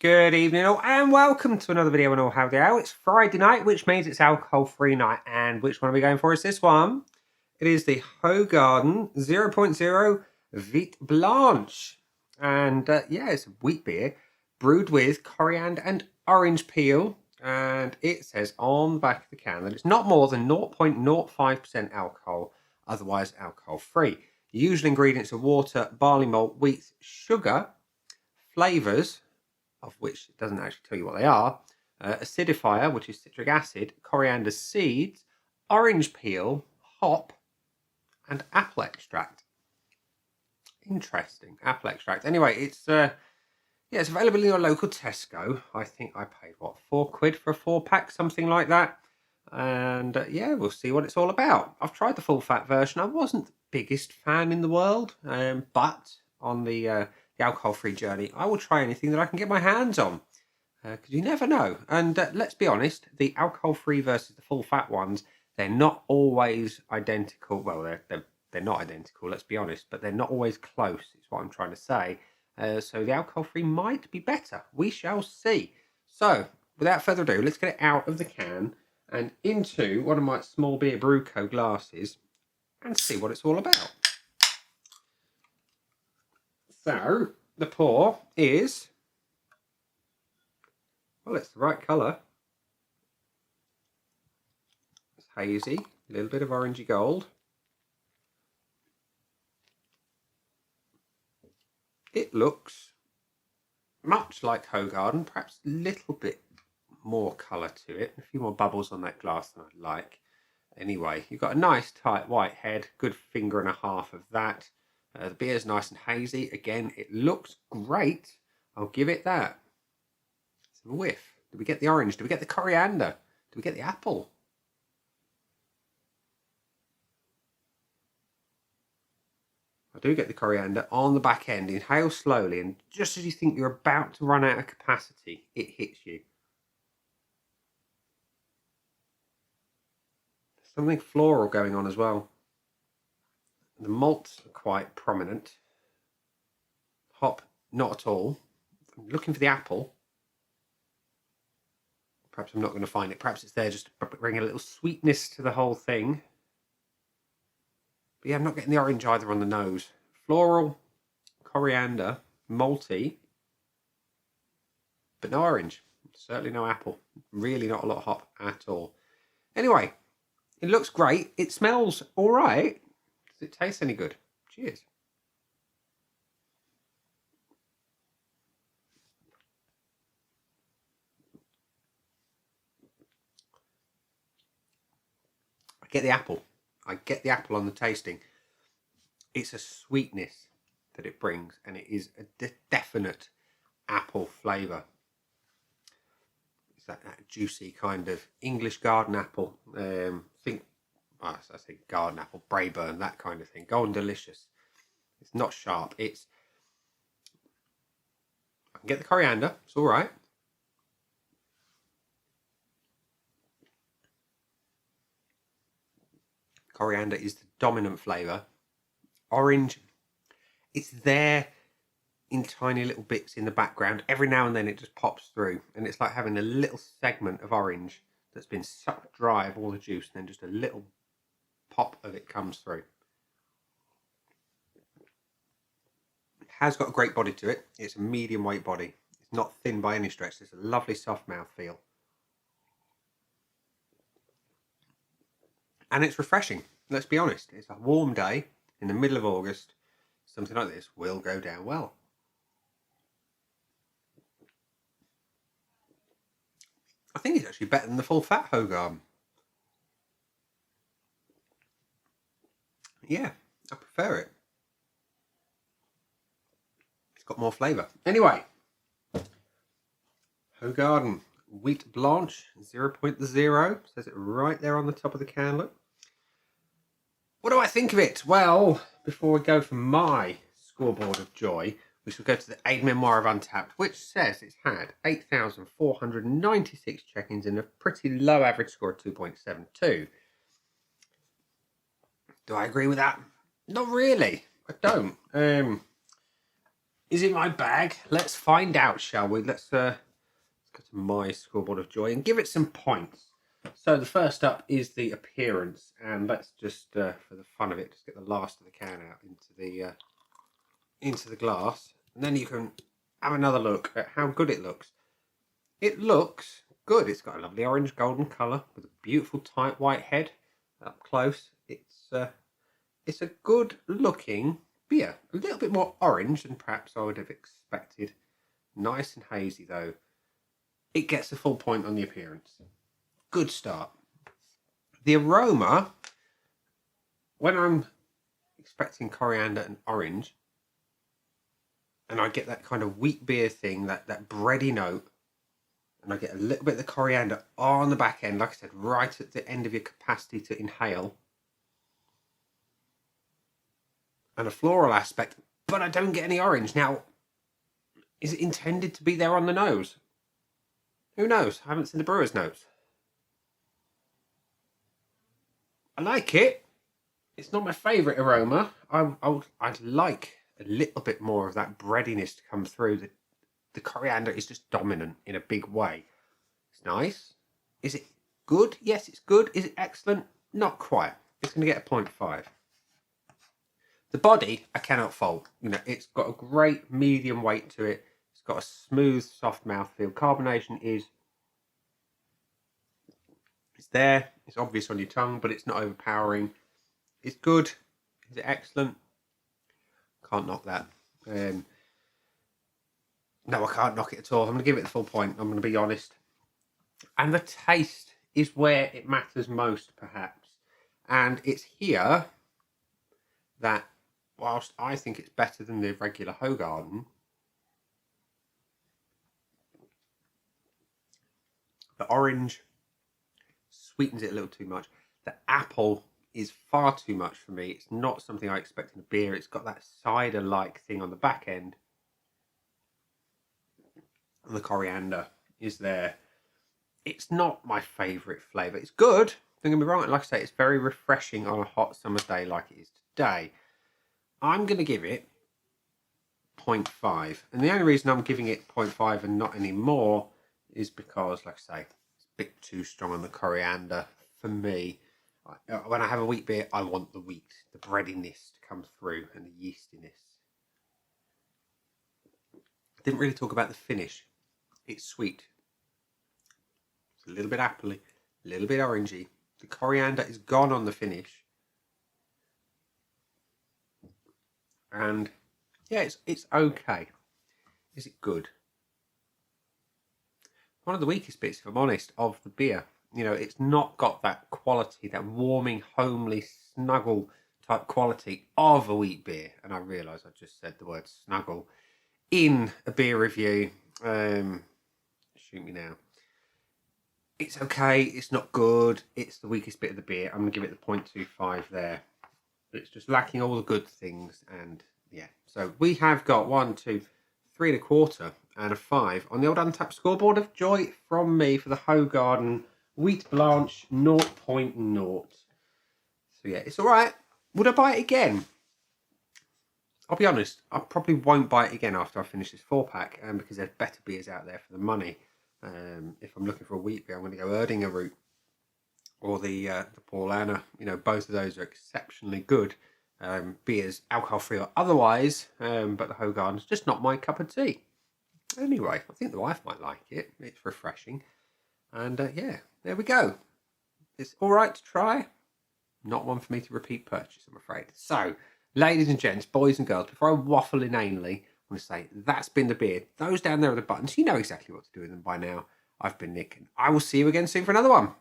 Good evening all and welcome to another video on All How the Ale. It's Friday night, which means it's alcohol-free night. And which one are we going for is this one? It is the Hoegaarden 0.0 Wit Blanche. And yeah, it's a wheat beer brewed with coriander and orange peel. And it says on the back of the can that it's not more than 0.05% alcohol, otherwise alcohol-free. The usual ingredients are water, barley malt, wheat, sugar, flavours, of which it doesn't actually tell you what they are, acidifier, which is citric acid, coriander seeds, orange peel, hop, and apple extract. Interesting, apple extract. Anyway, it's available in your local Tesco. I think I paid, what, £4 for a 4-pack, something like that. And yeah, we'll see what it's all about. I've tried the full fat version. I wasn't the biggest fan in the world, but on the alcohol-free journey, I will try anything that I can get my hands on, because you never know. And let's be honest, the alcohol-free versus the full-fat ones, they're not always identical. Well, they're not identical, let's be honest, but they're not always close, is what I'm trying to say. So the alcohol-free might be better. We shall see. So, without further ado, let's get it out of the can and into one of my small beer brew co glasses and see what it's all about. So, the pour is, well, it's the right colour. It's hazy, a little bit of orangey gold. It looks much like Hoegaarden, perhaps a little bit more colour to it. A few more bubbles on that glass than I'd like. Anyway, you've got a nice tight white head, good finger and a half of that. The beer's nice and hazy. Again, it looks great. I'll give it that. It's a whiff. Do we get the orange? Do we get the coriander? Do we get the apple? I do get the coriander on the back end. Inhale slowly, and just as you think you're about to run out of capacity, it hits you. There's something floral going on as well. The malts are quite prominent. Hop, not at all. I'm looking for the apple. Perhaps I'm not going to find it. Perhaps it's there just to bring a little sweetness to the whole thing. But yeah, I'm not getting the orange either on the nose. Floral, coriander, malty, but no orange. Certainly no apple. Really not a lot of hop at all. Anyway, it looks great. It smells all right. Does it taste any good? Cheers. I get the apple. I get the apple on the tasting. It's a sweetness that it brings, and it is a definite apple flavour. It's that juicy kind of English garden apple. I say garden apple, Braeburn, that kind of thing. Golden delicious. It's not sharp. I can get the coriander. It's all right. Coriander is the dominant flavour. Orange, it's there in tiny little bits in the background. Every now and then it just pops through, and it's like having a little segment of orange that's been sucked dry of all the juice, and then just a little pop of it comes through. It has got a great body to it. It's a medium weight body. It's not thin by any stretch. It's a lovely soft mouth feel. And it's refreshing. Let's be honest. It's a warm day in the middle of August. Something like this will go down well. I think it's actually better than the full fat Hoegaarden. Yeah, I prefer it. It's got more flavour. Anyway, Hoegaarden Wit Blanche 0.0 says it right there on the top of the can. Look. What do I think of it? Well, before we go for my scoreboard of joy, we shall go to the Aid Memoir of Untapped, which says it's had 8,496 check-ins and a pretty low average score of 2.72. Do I agree with that? Not really. I don't. is in my bag. Let's find out, shall we? Let's go to my scoreboard of joy and give it some points. So the first up is the appearance, and let's just, for the fun of it, just get the last of the can out into the glass, and then you can have another look at how good it looks. It looks good. It's got a lovely orange golden colour with a beautiful tight white head up close. It's a good looking beer. A little bit more orange than perhaps I would have expected. Nice and hazy though. It gets a full point on the appearance. Good start. The aroma, when I'm expecting coriander and orange, and I get that kind of wheat beer thing, that bready note, and I get a little bit of the coriander on the back end, like I said, right at the end of your capacity to inhale, and a floral aspect, but I don't get any orange. Now, is it intended to be there on the nose? Who knows? I haven't seen the brewer's notes. I like it. It's not my favourite aroma. I'd like a little bit more of that breadiness to come through. The coriander is just dominant in a big way. It's nice. Is it good? Yes, it's good. Is it excellent? Not quite. It's going to get a 0.5. The body, I cannot fault. You know, it's got a great medium weight to it. It's got a smooth, soft mouthfeel. Carbonation is... It's there. It's obvious on your tongue, but it's not overpowering. It's good. Is it excellent? Can't knock that. No, I can't knock it at all. I'm going to give it the full point. I'm going to be honest. And the taste is where it matters most, perhaps. And it's here that, whilst I think it's better than the regular Hoegaarden, the orange sweetens it a little too much. The apple is far too much for me. It's not something I expect in a beer. It's got that cider-like thing on the back end. And the coriander is there. It's not my favourite flavour. It's good, don't get me wrong. Like I say, it's very refreshing on a hot summer's day like it is today. I'm going to give it 0.5. And the only reason I'm giving it 0.5 and not any more is because, like I say, it's a bit too strong on the coriander for me. When I have a wheat beer, I want the wheat, the breadiness to come through and the yeastiness. Didn't really talk about the finish. It's sweet. It's a little bit appley, a little bit orangey. The coriander is gone on the finish. And yeah, it's okay. Is it good? One of the weakest bits, if I'm honest, of the beer. You know, it's not got that quality, that warming, homely, snuggle type quality of a wheat beer. And I realise I just said the word snuggle in a beer review. Shoot me now. It's okay. It's not good. It's the weakest bit of the beer. I'm going to give it the 0.25 there. It's just lacking all the good things. And yeah, so we have got 1, 2, 3 1/4 and a 5 on the old Untapped scoreboard of joy from me for the Hoegaarden Wit Blanche 0.0. So yeah, it's all right. Would I buy it again? I'll be honest, I probably won't buy it again after I finish this 4-pack, because there's better beers out there for the money. If I'm looking for a wheat beer, I'm going to go Erdinger route or the Paulaner. You know, both of those are exceptionally good beers, alcohol-free or otherwise, but the Hoegaarden's just not my cup of tea. Anyway, I think the wife might like it. It's refreshing. And yeah, there we go. It's all right to try. Not one for me to repeat purchase, I'm afraid. So, ladies and gents, boys and girls, before I waffle inanely, I'm going to say that's been the beer. Those down there are the buttons. You know exactly what to do with them by now. I've been Nick, and I will see you again soon for another one.